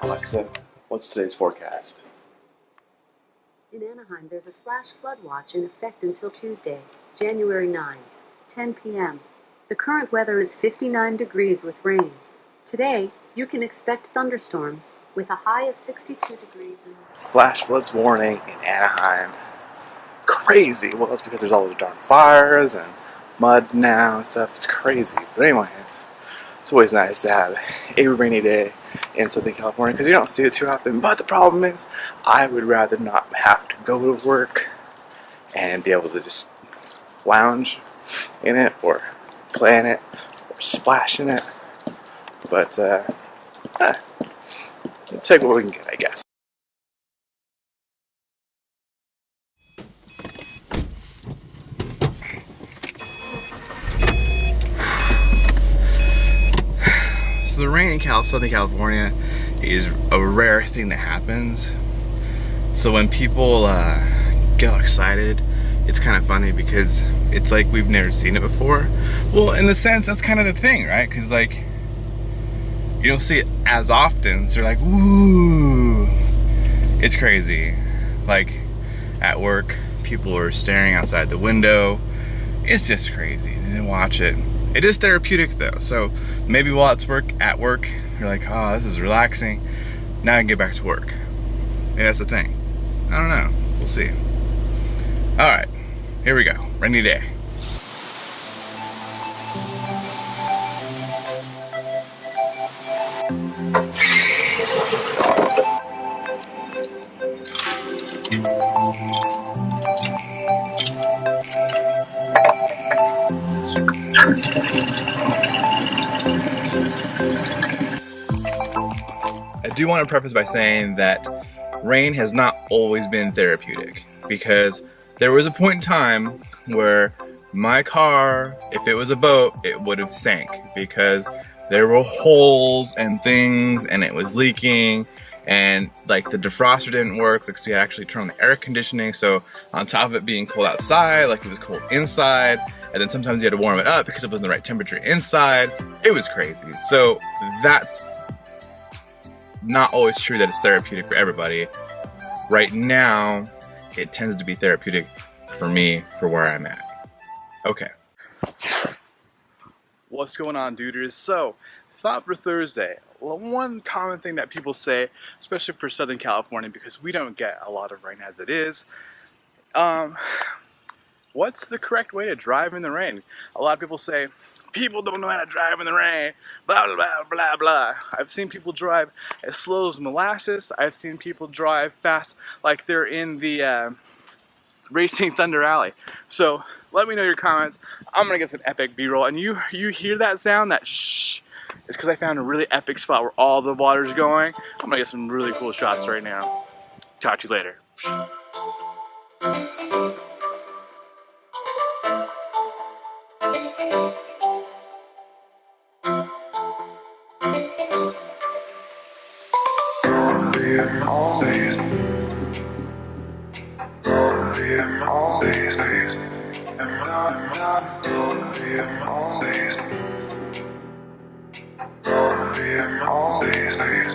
Alexa, what's today's forecast? In Anaheim, there's a flash flood watch in effect until Tuesday, January 9, 10 p.m. The current weather is 59 degrees with rain. Today, you can expect thunderstorms with a high of 62 degrees. Flash floods warning in Anaheim. Crazy. Well, it's because there's all those darn fires and mud now and stuff. It's crazy. But anyways, it's always nice to have a rainy day in Southern California because you don't see it too often. But the problem is, I would rather not have to go to work and be able to just lounge in it or play in it or splash in it. But we'll take what we can get, I guess. So the rain in Southern California is a rare thing that happens. So when people get all excited, it's kind of funny because it's like we've never seen it before. Well, in the sense, that's kind of the thing, right? Because like, you don't see it as often, so you're like, woo! It's crazy. Like, at work, people are staring outside the window. It's just crazy. And then watch it. It is therapeutic though, so maybe while it's at work, you're like, oh, this is relaxing. Now I can get back to work. Maybe that's the thing. I don't know. We'll see. All right, here we go. Rainy day. I do want to preface by saying that rain has not always been therapeutic, because there was a point in time where my car, if it was a boat, it would have sank because there were holes and things and it was leaking, and like the defroster didn't work because you actually turned on the air conditioning, so on top of it being cold outside, like it was cold inside, and then sometimes you had to warm it up because it wasn't the right temperature inside. It was crazy. So that's not always true that it's therapeutic for everybody. Right now, it tends to be therapeutic for me for where I'm at. Okay. What's going on, duders? So, thought for Thursday. Well, one common thing that people say, especially for Southern California, because we don't get a lot of rain as it is, what's the correct way to drive in the rain? A lot of people say, people don't know how to drive in the rain, blah, blah, blah, blah, blah. I've seen people drive as slow as molasses. I've seen people drive fast like they're in the Racing Thunder Alley. So let me know your comments. I'm gonna get some epic B-roll. And you hear that sound, that shh? It's because I found a really epic spot where all the water's going. I'm gonna get some really cool shots right now. Talk to you later. All these days.